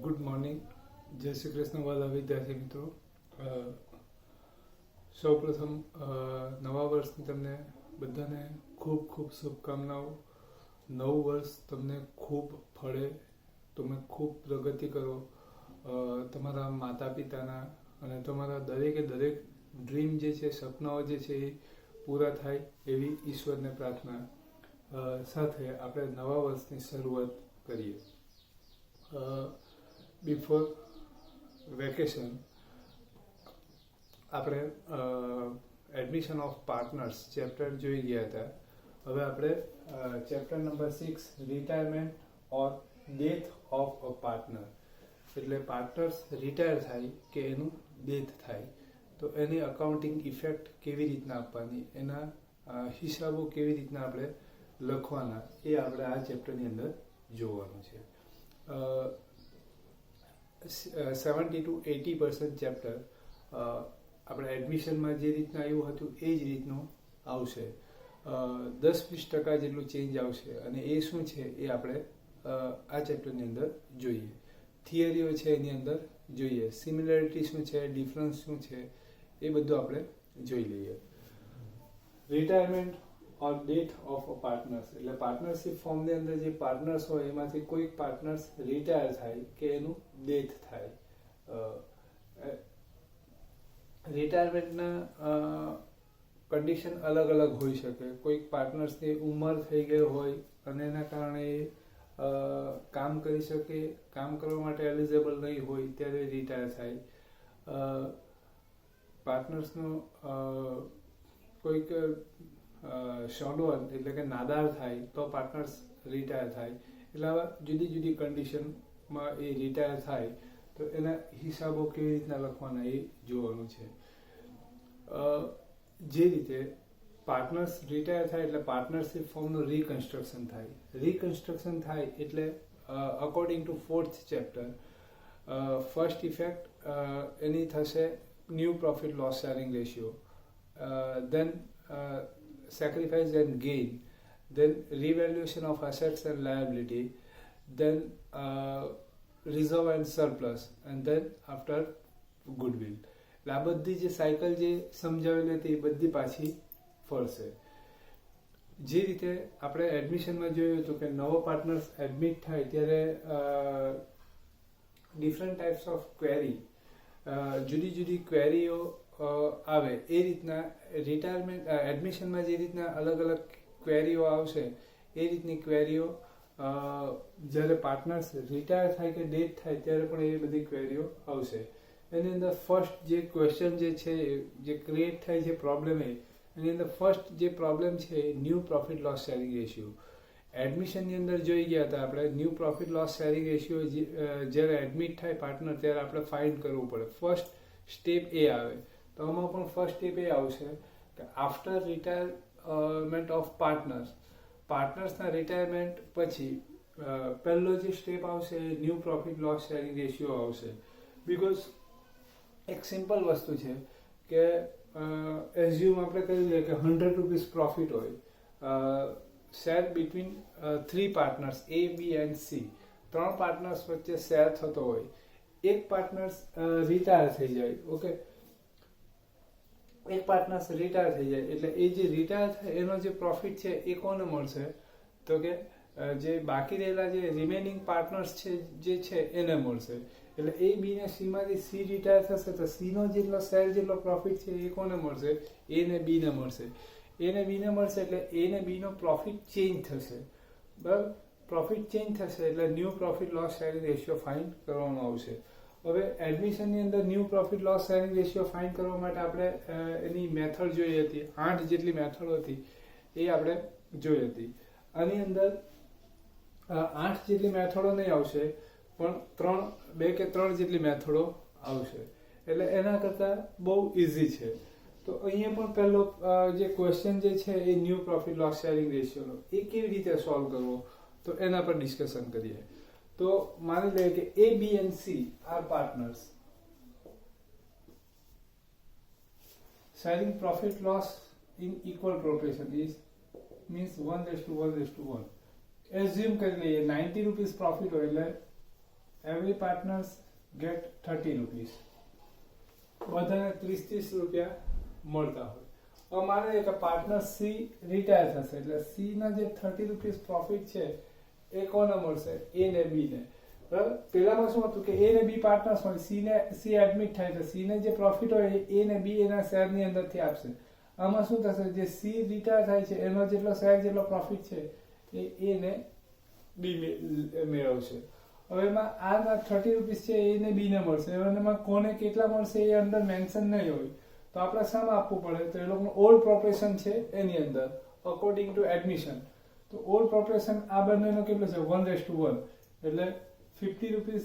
Good morning. જય શ્રી કૃષ્ણ વાલા વિદ્યાર્થી મિત્રો. સૌપ્રથમ નવા વર્ષની તમને બધાને ખૂબ ખૂબ શુભકામનાઓ. નવું વર્ષ તમને ખૂબ ફળે, તમે ખૂબ પ્રગતિ કરો, તમારા માતા પિતાના અને તમારા દરેકે દરેક ડ્રીમ જે છે, સપનાઓ જે છે એ પૂરા થાય એવી ઈશ્વરને પ્રાર્થના સાથે આપણે નવા વર્ષની શરૂઆત કરીએ. બિફોર વેકેશન આપણે એડમિશન ઓફ પાર્ટનર્સ ચેપ્ટર જોઈ ગયા હતા. હવે આપણે chapter number 6 retirement or death of a partner, એટલે પાર્ટનર્સ રિટાયર થાય કે એનું ડેથ થાય તો એની અકાઉન્ટિંગ ઇફેક્ટ કેવી રીતના આપવાની, એના હિસાબો કેવી રીતના આપણે લખવાના, એ આપણે આ ચેપ્ટરની અંદર જોવાનું છે. 70 to 80% ચેપ્ટર આપણે એડમિશનમાં જે રીતના આવ્યું હતું એ જ રીતનું આવશે. 10-20% જેટલું ચેન્જ આવશે અને એ શું છે એ આપણે આ ચેપ્ટરની અંદર જોઈએ. થિયરીઓ છે એની અંદર જોઈએ, સિમિલરિટી શું છે, ડિફરન્સ શું છે, એ બધું આપણે જોઈ લઈએ. Retirement or death of a partners, એટલે પાર્ટનરશિપ ફોર્મની અંદર જે પાર્ટનર્સ હોય એમાંથી કોઈક પાર્ટનર્સ રિટાયર થાય કે એનું ડેથ થાય. રિટાયરમેન્ટના કન્ડિશન અલગ અલગ હોઈ શકે. કોઈક પાર્ટનર્સની ઉંમર થઈ ગઈ હોય અને એના કારણે કામ કરી શકે, કામ કરવા માટે એલિજિબલ નહીં હોય ત્યારે રિટાયર થાય. પાર્ટનર્સનો કોઈક શોડોન એટલે કે નાદાર થાય તો પાર્ટનર્સ રિટાયર થાય. એટલે આવા જુદી જુદી કન્ડિશનમાં એ રિટાયર થાય તો એના હિસાબો કેવી રીતના લખવાના એ જોવાનું છે. જે રીતે પાર્ટનર્સ રિટાયર થાય એટલે પાર્ટનરશિપ ફોર્મનું રિકન્સ્ટ્રક્શન થાય. રિકન્સ્ટ્રક્શન થાય એટલે according to 4th chapter first effect એની થશે new profit loss sharing ratio, then sacrifice and gain, then revaluation of assets and liability, then reserve and surplus, and then after goodwill. એટલે આ બધી જે cycle જે સમજાવેલી હતી એ બધી પાછી ફરશે. જે રીતે આપણે એડમિશનમાં જોયું હતું કે નવો પાર્ટનર્સ એડમિટ થાય ત્યારે ડિફરન્ટ ટાઈપ્સ ઓફ ક્વેરી, જુદી જુદી ક્વેરીઓ આવે. એ રીતના રિટાયરમેન્ટ એડમિશનમાં જે રીતના અલગ અલગ ક્વેરીઓ આવશે એ રીતની ક્વેરીઓ જ્યારે પાર્ટનર્સ રિટાયર થાય કે ડેથ થાય ત્યારે પણ એ બધી ક્વેરીઓ આવશે. એની અંદર ફર્સ્ટ જે ક્વેશ્ચન જે છે જે ક્રિએટ થાય છે પ્રોબ્લેમ, એની અંદર ફર્સ્ટ જે પ્રોબ્લેમ છે new profit loss sharing ratio. એડમિશનની અંદર જોઈ ગયા હતા આપણે new profit loss sharing ratio જ્યારે એડમિટ થાય પાર્ટનર ત્યારે આપણે ફાઇન્ડ કરવું પડે. ફર્સ્ટ સ્ટેપ એ આવે. તો આમાં પણ ફર્સ્ટ સ્ટેપ એ આવશે કે આફ્ટર રિટાયરમેન્ટ ઓફ પાર્ટનર્સના રિટાયરમેન્ટ પછી પહેલો જે સ્ટેપ આવશે એ new profit loss sharing ratio આવશે. બિકોઝ એક સિમ્પલ વસ્તુ છે કે એઝ્યુમ આપણે કહી લઈએ કે 100 રૂપીસ પ્રોફિટ હોય, share between 3 partners A, B and C. 3 પાર્ટનર્સ વચ્ચે શેર થતો હોય. એક પાર્ટનર્સ રિટાયર થઈ જાય, ઓકે, એક પાર્ટનર્સ રિટાયર થઈ જાય એટલે એ જે રિટાયર થાય એનો જે પ્રોફિટ છે એ કોને મળશે? તો કે જે બાકી રહેલા જે રિમેનિંગ પાર્ટનર્સ છે જે છે એને મળશે. એટલે A, B ને C માંથી C રિટાયર થશે તો C નો જેટલો શેર જેટલો પ્રોફિટ છે એ કોને મળશે? A ને B ને મળશે. A ને B ને મળશે એટલે A ને B નો પ્રોફિટ ચેન્જ થશે. બરાબર, પ્રોફિટ ચેન્જ થશે એટલે new profit loss sharing ratio find કરવાનો આવશે. હવે એડમિશનની અંદર new profit loss sharing ratio find કરવા માટે આપણે એની મેથડ જોઈ હતી. 8 જેટલી મેથડો હતી એ આપણે જોઈ હતી. આની અંદર 8 જેટલી મેથડો નહીં આવશે પણ 2 કે 3 જેટલી મેથડો આવશે. એટલે એના કરતાં બહુ ઇઝી છે. તો અહીંયા પણ પહેલો જે ક્વેશ્ચન જે છે એ ન્યૂ પ્રોફિટ લોસ શેરિંગ રેશિયોનો એ કેવી રીતે સોલ્વ કરવો તો એના પર ડિસ્કશન કરીએ. તો માની લઈએ કે A, B and C are partners. Sharing profit loss in equal proportion is means 1:1:1. Assume કરી લઈએ 90 રૂપીસ પ્રોફિટ હોય એટલે every partners get 30 rupees. બધાને 30 રૂપિયા મળતા હોય. હવે માને કે પાર્ટનર સી રિટાયર થશે એટલે સી ના જે 30 રૂપીસ પ્રોફિટ છે એ કોને મળશે? એ ને બી ને. બરાબર? પેલામાં શું હતું કે એ ને બી પાર્ટનર્સ હોય, સી એડમિટ થાય તો સી ને જે પ્રોફિટ હોય એ ને બી એના શેરની અંદરથી આપશે. આમાં શું થશે? જે સી રિટાયર થાય છે એનો જેટલો શેર જેટલો પ્રોફિટ છે એ ને બી મેળવશે. હવે એમાં આ 30 રૂપીસ છે એ ને બી ને મળશે. હવે એમાં કોને કેટલા મળશે એ અંદર મેન્શન નહીં હોય તો આપણે શામાં આપવું પડે? તો એ લોકોનું ઓલ્ડ પ્રોપરેશન છે એની અંદર અકોર્ડિંગ ટુ એડમિશન. તો ઓલ્ડ પ્રોપરેશન આ બંનેનો કેટલો છે? 1:1. એટલે 50 rupees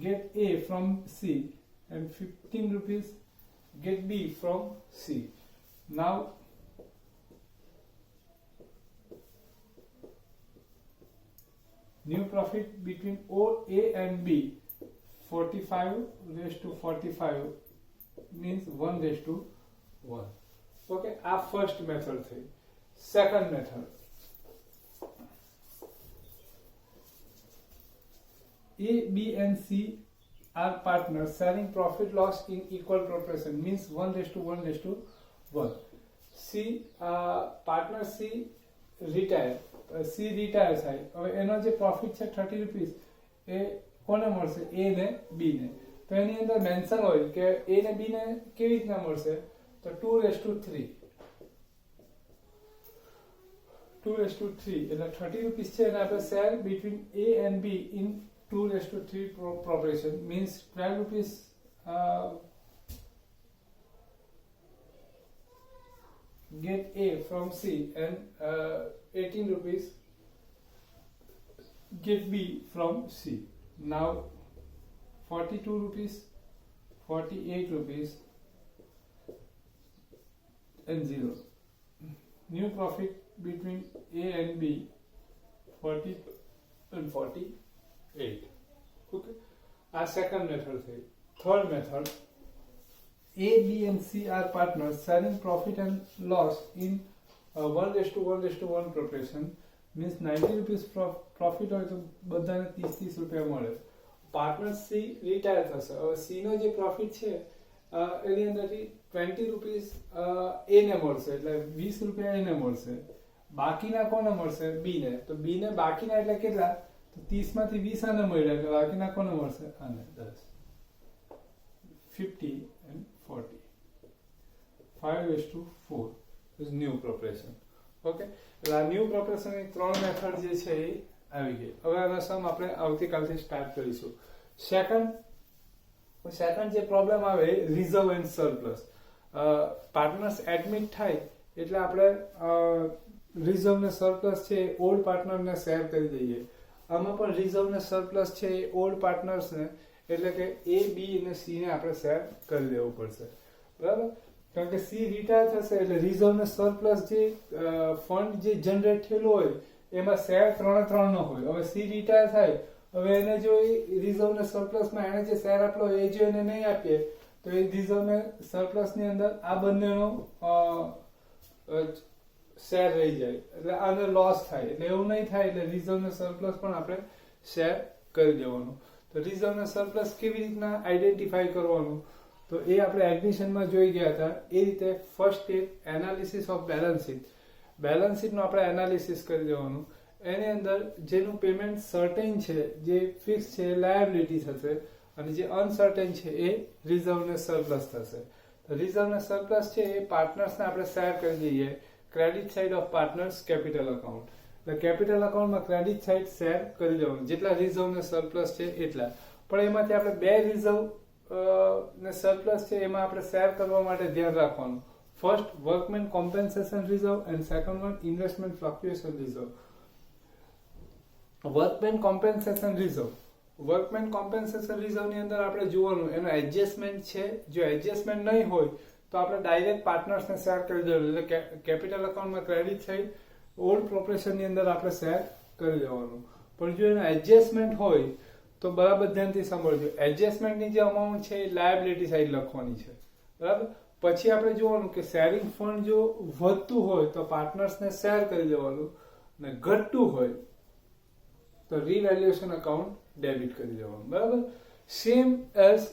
get A from C and 15 rupees get B from C. Now new profit between O, A and B 45:45 means 1:1. Okay, our first method thing. Second method, A, B and C are partners sharing profit loss in equal proportion means 1:1:1. C partner C retire થાય. હવે એનો જે profit છે 30 rupees એ કોને મળશે? એ ને બી ને. તો એની અંદર મેન્શન હોય કે એ ને બી ને કેવી રીતના મળશે? તો 2:3. 2:3 એટલે 30 રૂપીસ છે એને આપણે share between A and B in 2:3 proportion means 12 rupees get A from C and 18 rupees get B from C. Now 42 rupees, 48 rupees and 0. New profit between A and B 40 and 48. Okay. Our second method is third method. A, B and C are partners sharing profit and loss in 1:1:1 proportion means 90 rupees profit હોય તો બધાને 30 રૂપિયા મળે. Partner C retire થશે. હવે C નો જે profit છે એની અંદરથી 20 રૂપીસ એ ને મળશે એટલે 20 રૂપિયા એને મળશે. બાકીના કોને મળશે? બી ને. તો બી ને બાકીના એટલે કેટલા? તો 30 માંથી 20 આને મળ્યા એટલે બાકીના કોને મળશે? આને 10. 50 and 40. 5:4 is new proportion. Okay, એટલે આ ન્યુ પ્રોપરેશન ની 3 મેથડ જે છે એ આવી ગઈ. હવે આનો સમ આપણે આવતીકાલથી સ્ટાર્ટ કરીશું. સેકન્ડ જે પ્રોબ્લેમ આવે reserve and surplus. Partners admit થાય એટલે આપણે રિઝર્વ ને સરપ્લસ છે ઓલ્ડ પાર્ટનરને શેર કરી દઈએ. આમાં પણ રિઝર્વ ને સરપ્લસ છે એ ઓલ્ડ પાર્ટનર્સને એટલે કે એ, બી અને સી ને આપણે શેર કરી દેવું પડશે. બરાબર? કારણ કે સી રિટાયર થશે એટલે રિઝર્વ ને સરપ્લસ જે ફંડ જે જનરેટ થયેલું હોય એમાં શેર 3 નો હોય. હવે સી રિટાયર થાય, હવે એને જો રિઝર્વ ને સરપ્લસ માં એને જે શેર આપલો એ જો એને નહીં આપીએ તો એ રિઝર્વ ને સરપ્લસ ની અંદર આ બંનેનો શેર રહી જાય એટલે આને લોસ થાય. એટલે એવું નહીં થાય એટલે રિઝર્વ ને સરપ્લસ પણ આપણે શેર કરી દેવાનું. તો રિઝર્વ ને સરપ્લસ કેવી રીતના આઈડેન્ટિફાઈ કરવાનું તો એ આપણે એડમિશનમાં જોઈ ગયા હતા. એ રીતે first step analysis of balance sheet. Balance શીટનું આપણે એનાલિસિસ કરી દેવાનું. એની અંદર જેનું પેમેન્ટ સર્ટેન છે, જે ફિક્સ છે એ લાયબિલિટી થશે અને જે અનસર્ટેન છે એ રિઝર્વ ને સરપ્લસ થશે. તો રિઝર્વ ને સરપ્લસ છે એ પાર્ટનર્સને આપણે શેર કરી દઈએ credit side of partners capital account. એટલે કેપિટલ અકાઉન્ટમાં ક્રેડિટ સાઇડ શેર કરી દેવાનું જેટલા રિઝર્વ ને સરપ્લસ છે એટલા. પણ એમાંથી આપણે બે રિઝર્વ ને સરપ્લસ છે એમાં આપણે શેર કરવા માટે ધ્યાન રાખવાનું. First workmen compensation reserve and second one investment fluctuation reserve. Workmen compensation reserve. Workmen compensation રિઝર્વની અંદર આપણે જોવાનું એનો એડજસ્ટમેન્ટ છે. જો એડજસ્ટમેન્ટ નહીં હોય તો આપણે ડાયરેક્ટ પાર્ટનર્સને શેર કરી દેવાનું. એટલે કેપિટલ અકાઉન્ટમાં ક્રેડિટ સાઇડ ઓલ્ડ પ્રોપરેશનની અંદર આપણે શેર કરી દેવાનું. પણ જો એનો એડજસ્ટમેન્ટ હોય તો બરાબર ધ્યાનથી સાંભળજો. એડજસ્ટમેન્ટની જે અમાઉન્ટ છે એ લાયબિલિટી સાઇડ લખવાની છે. બરાબર? પછી આપણે જોવાનું કે શેરિંગ ફંડ જો વધતું હોય તો પાર્ટનર્સને શેર કરી દેવાનું, ને ઘટતું હોય તો રીવેલ્યુએશન અકાઉન્ટ ડેબિટ કરી દેવાનું, બરાબર. સેમ એઝ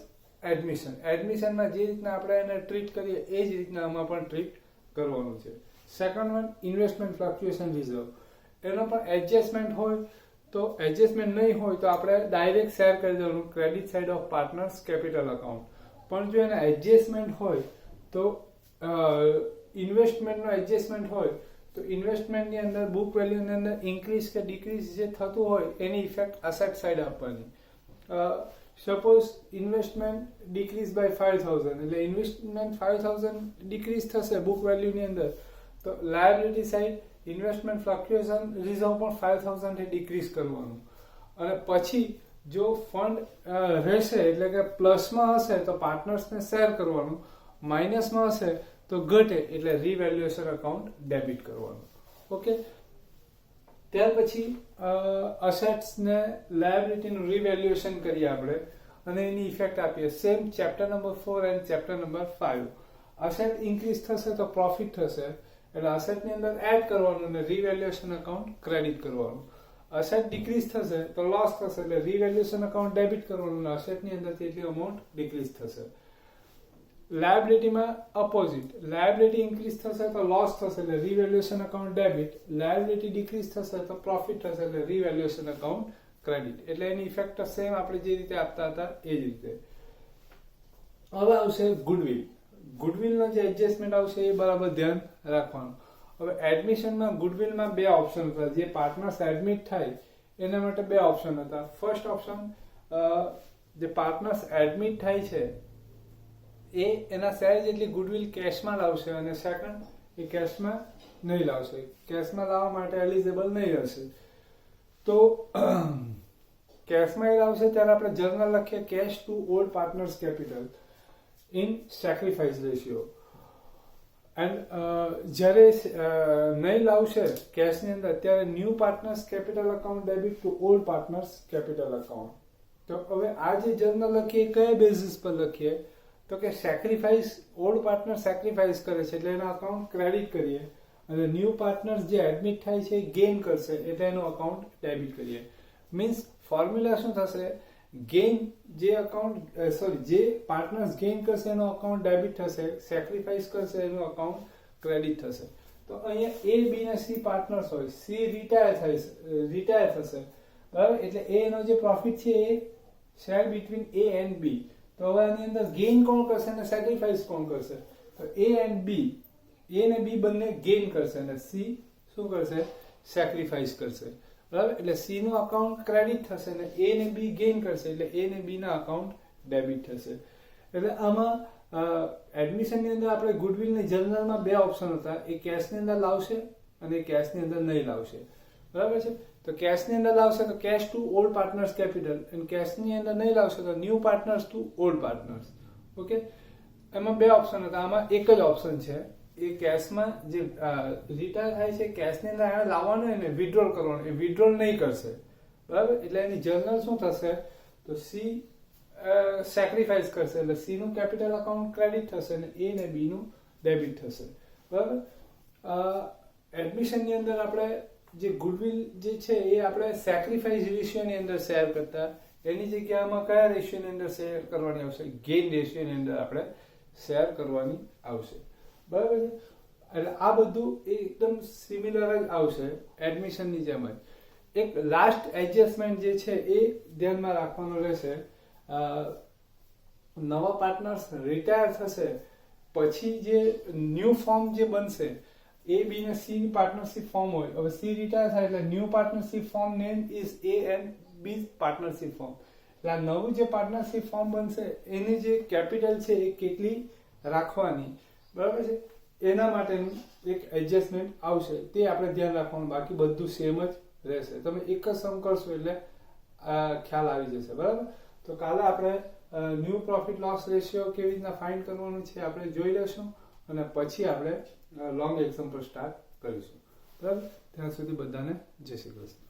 એડમિશનમાં જે રીતના આપણે એને ટ્રીટ કરીએ એ જ રીતના આમાં પણ ટ્રીટ કરવાનું છે. Second one, investment fluctuation reserve. એનો પણ એડજસ્ટમેન્ટ હોય તો એડજસ્ટમેન્ટ નહીં હોય તો આપણે ડાયરેક્ટ શેર કરી દેવાનું credit side of partners capital account. પણ જો એના એડજસ્ટમેન્ટ હોય તો ઇન્વેસ્ટમેન્ટનો એડજસ્ટમેન્ટ હોય તો ઇન્વેસ્ટમેન્ટની અંદર બુક વેલ્યુની અંદર ઇન્ક્રીઝ કે ડિક્રીઝ જે થતું હોય એની ઇફેક્ટ અસેટ સાઇડ આપવાની. સપોઝ ઇન્વેસ્ટમેન્ટ ડિક્રીઝ બાય 5000 એટલે ઇન્વેસ્ટમેન્ટ 5000 ડિક્રીઝ થશે બુક વેલ્યુની અંદર તો liability side investment fluctuation reserve પણ 5000 થી ડિક્રીઝ કરવાનું. અને પછી જો ફંડ રહેશે એટલે કે પ્લસમાં હશે તો પાર્ટનર્સને શેર કરવાનું, માઇનસમાં હશે તો ઘટે એટલે રીવેલ્યુએશન અકાઉન્ટ ડેબિટ કરવાનું. ઓકે, ત્યાર પછી અસેટ્સ ને લાયબિલિટીનું રીવેલ્યુએશન કરીએ આપણે અને એની ઇફેક્ટ આપીએ. Same chapter number 4 and chapter number 5. Asset increase થશે તો પ્રોફિટ થશે એટલે અસેટની અંદર એડ કરવાનું અને રીવેલ્યુએશન અકાઉન્ટ ક્રેડિટ કરવાનું. અસેટ ડિક્રીઝ થશે તો લોસ થશે એટલે રીવેલ્યુએશન અકાઉન્ટ ડેબિટ કરવાનું અને અસેટની અંદરથી એટલી અમાઉન્ટ ડિક્રીઝ થશે. લાયબિલિટીમાં અપોઝિટ, લાયબિલિટી ઇન્ક્રીઝ થશે તો લોસ થશે એટલે revaluation account debit, liability decrease થશે તો પ્રોફિટ થશે એટલે રીવેલ્યુએશન અકાઉન્ટ ક્રેડિટ. એટલે એની ઇફેક્ટ સેમ આપણે જે રીતે આપતા હતા એ જ રીતે. હવે આવશે ગુડવિલ. ગુડવિલનો જે એડજસ્ટમેન્ટ આવશે એ બરાબર ધ્યાન રાખવાનું. હવે એડમિશનમાં ગુડવિલમાં બે ઓપ્શન હતા. જે પાર્ટનર્સ એડમિટ થાય એના માટે બે ઓપ્શન હતા. ફર્સ્ટ ઓપ્શન, જે પાર્ટનર્સ એડમિટ થાય છે એ એના શેર જેટલી ગુડવિલ કેશમાં લાવશે અને સેકન્ડ એ કેશમાં નહીં લાવશે, કેશમાં લાવવા માટે એલિજિબલ નહીં હશે. તો કેશમાં એ લાવશે ત્યારે આપણે જર્નલ લખીએ cash to old partners capital in sacrifice ratio. And જ્યારે નહીં લાવશે કેશની અંદર ત્યારે new partners capital account debit to old partners capital account. તો હવે આ જે જર્નલ લખીએ કયા બેઝિસ પર લખીએ તો કે સેક્રિફાઈસ, ઓલ્ડ પાર્ટનર સેક્રિફાઈસ કરે છે એટલે એનો અકાઉન્ટ ક્રેડિટ કરીએ અને ન્યૂ પાર્ટનર્સ જે એડમિટ થાય છે ગેઇન કરશે એટલે એનો અકાઉન્ટ ડેબિટ કરીએ. મીન્સ ફોર્મ્યુલા શું થશે, ગેઇન જે અકાઉન્ટ જે પાર્ટનર્સ ગેઇન કરશે એનો અકાઉન્ટ ડેબિટ થશે, સેક્રિફાઈસ કરશે એનો અકાઉન્ટ ક્રેડિટ થશે. તો અહીંયા A, B ને C પાર્ટનર્સ હોય, C રિટાયર થશે બરાબર, એટલે એનો જે પ્રોફિટ છે એ share between A and B. તો હવે આની અંદર ગેઇન કોણ કરશે અને સેક્રિફાઈસ કોણ કરશે? તો A એન્ડ B, A ને B બંને ગેઇન કરશે અને C શું કરશે? સેક્રિફાઈસ કરશે બરાબર. એટલે C નું અકાઉન્ટ ક્રેડિટ થશે અને A ને B ગેઇન કરશે એટલે A ને B ના અકાઉન્ટ ડેબિટ થશે. એટલે આમાં એડમિશનની અંદર આપણે ગુડવિલની જર્નલમાં બે ઓપ્શન હતા. એ કેશની અંદર લાવશે અને કેશની અંદર નહીં લાવશે બરાબર છે. તો કેશની અંદર લાવશે તો cash to old partners capital અને કેશની અંદર નહીં લાવશે તો new partners to old partners. Okay, એમાં બે ઓપ્શન હતા, આમાં એક જ ઓપ્શન છે. એ કેશમાં જે રિટાયર થાય છે કેશની અંદર એને લાવવાનું એને વિડ્રોલ કરવાનું, એ વિડ્રોલ નહીં કરશે બરાબર. એટલે એની જર્નલ શું થશે તો C સેક્રિફાઈસ કરશે એટલે C નું કેપિટલ અકાઉન્ટ ક્રેડિટ થશે અને A ને B નું ડેબિટ થશે બરાબર. એડમિશનની અંદર આપણે જે ગુડવિલ જે છે એ આપણે સેક્રિફાઈસ રેશિયોની અંદર શેર કરતા, એની જગ્યામાં કયા રેશિયોની અંદર શેર કરવાની આવશે? ગેઇન રેશિયોની અંદર આપણે શેર કરવાની આવશે બરાબર છે. એટલે આ બધું એકદમ સિમિલર જ આવશે એડમિશનની જેમ જ. એક લાસ્ટ એડજસ્ટમેન્ટ જે છે એ ધ્યાનમાં રાખવાનું રહેશે. નવા પાર્ટનર્સ રિટાયર થશે પછી જે ન્યૂ ફોર્મ જે બનશે, A, B ને C ની પાર્ટનરશિપ ફોર્મ હોય. હવે C રિટાયર થાય એટલે new partnership form name is A and B partnership form. એટલે આ નવું જે પાર્ટનરશિપ ફોર્મ બનશે એની જે કેપિટલ છે એ કેટલી રાખવાની બરાબર છે, એના માટેનું એક એડજસ્ટમેન્ટ આવશે. તે આપણે ધ્યાન રાખવાનું, બાકી બધું સેમ જ રહેશે. તમે એક જ સમ કરશો એટલે ખ્યાલ આવી જશે બરાબર. તો કાલે આપણે ન્યૂ પ્રોફિટ લોસ રેશિયો કેવી રીતના ફાઇન્ડ કરવાનું છે આપણે જોઈ લેશું અને પછી આપણે લોંગ એક્ઝામ્પલ સ્ટાર્ટ કરીશું બરાબર. ત્યાં સુધી બધાને જય શ્રી કૃષ્ણ.